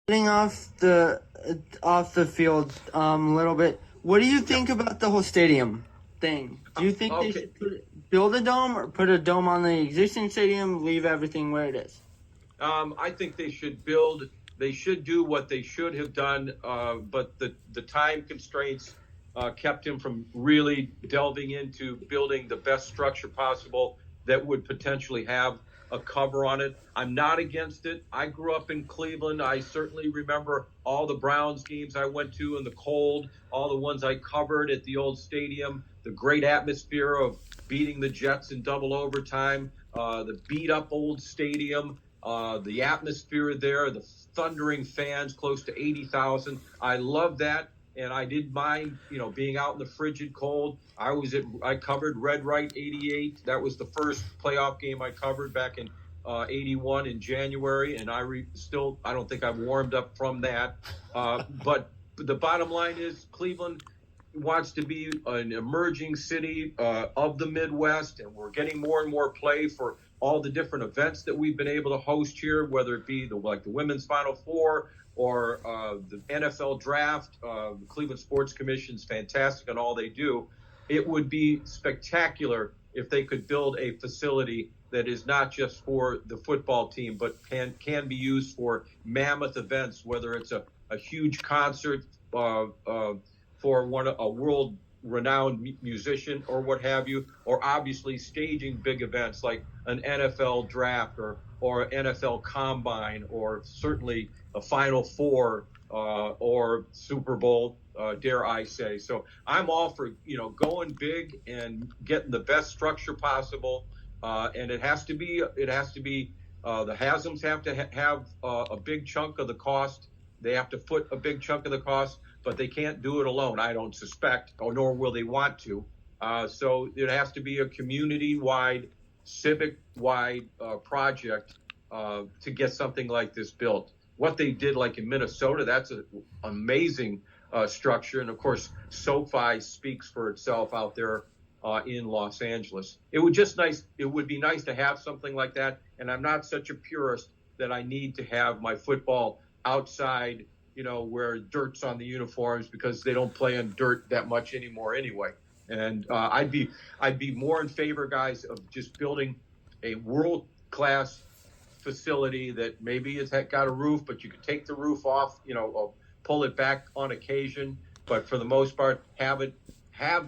Getting off the field a little bit. What do you think about the whole stadium thing? Do you think they should build a dome or put a dome on the existing stadium, leave everything where it is? I think they should build. They should do what they should have done, but the time constraints kept him from really delving into building the best structure possible that would potentially have a cover on it. I'm not against it. I grew up in Cleveland. I certainly remember all the Browns games I went to in the cold, all the ones I covered at the old stadium, the great atmosphere of beating the Jets in double overtime, the beat up old stadium, the atmosphere there, the thundering fans, close to 80,000. I love that. And I didn't mind, being out in the frigid cold. I covered Red Right 88. That was the first playoff game I covered back in 81 in January. And I don't think I've warmed up from that. But the bottom line is Cleveland wants to be an emerging city of the Midwest. And we're getting more and more play for all the different events that we've been able to host here, whether it be the women's Final Four or the NFL draft. The Cleveland Sports Commission's fantastic in all they do. It would be spectacular if they could build a facility that is not just for the football team, but can be used for mammoth events, whether it's a huge concert for a world-renowned musician or what have you, or obviously staging big events like an NFL draft or NFL Combine, or certainly a Final Four or Super Bowl, dare I say. So I'm all for going big and getting the best structure possible, and it has to be the Hasms have to have a big chunk of the cost. They have to foot a big chunk of the cost, but they can't do it alone. I don't suspect, or nor will they want to. So it has to be a community-wide, civic-wide project to get something like this built. What they did in Minnesota, that's an amazing structure. And of course, SoFi speaks for itself out there in Los Angeles. It would be nice to have something like that. And I'm not such a purist that I need to have my football outside, where dirt's on the uniforms, because they don't play on dirt that much anymore anyway. And I'd be more in favor, guys, of just building a world-class facility that maybe it's got a roof, but you could take the roof off, pull it back on occasion. But for the most part, have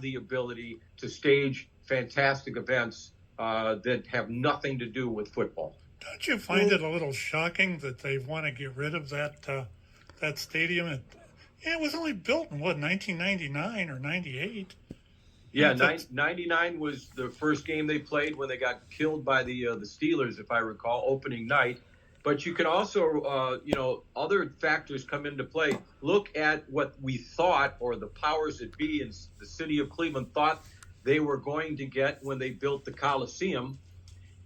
the ability to stage fantastic events that have nothing to do with football. Don't you find it a little shocking that they want to get rid of that stadium? It was only built in 1999 or 98. Yeah, 99 was the first game they played when they got killed by the Steelers, if I recall, opening night. But you can also, other factors come into play. Look at what we thought, or the powers that be in the city of Cleveland thought they were going to get when they built the Coliseum,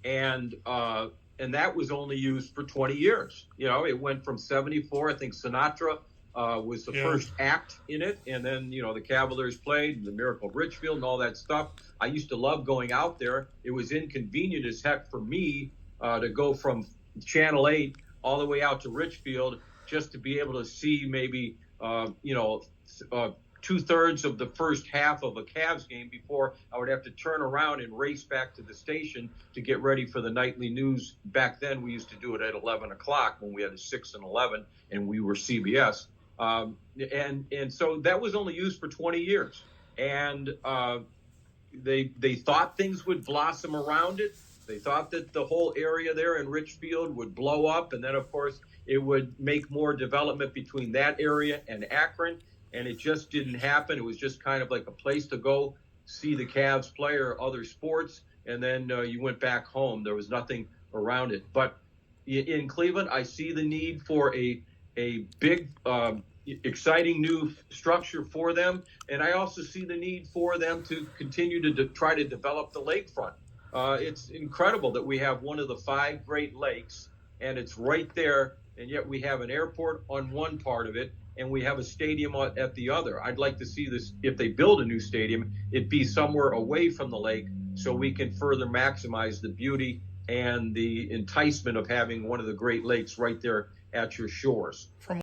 and that was only used for 20 years. It went from 74. I think Sinatra was the first act in it. And then, the Cavaliers played, the Miracle of Richfield and all that stuff. I used to love going out there. It was inconvenient as heck for me to go from Channel 8 all the way out to Richfield just to be able to see maybe, 2/3 of the first half of a Cavs game before I would have to turn around and race back to the station to get ready for the nightly news. Back then, we used to do it at 11 o'clock when we had a 6 and 11 and we were CBS. And so that was only used for 20 years. And they thought things would blossom around it. They thought that the whole area there in Richfield would blow up. And then, of course, it would make more development between that area and Akron. And it just didn't happen. It was just kind of like a place to go see the Cavs play or other sports. And then you went back home. There was nothing around it. But in Cleveland, I see the need for a big, exciting new structure for them. And I also see the need for them to continue to try to develop the lakefront. It's incredible that we have one of the 5 Great Lakes, and it's right there. And yet we have an airport on one part of it, and we have a stadium at the other. I'd like to see this, if they build a new stadium, it be somewhere away from the lake so we can further maximize the beauty and the enticement of having one of the Great Lakes right there at your shores.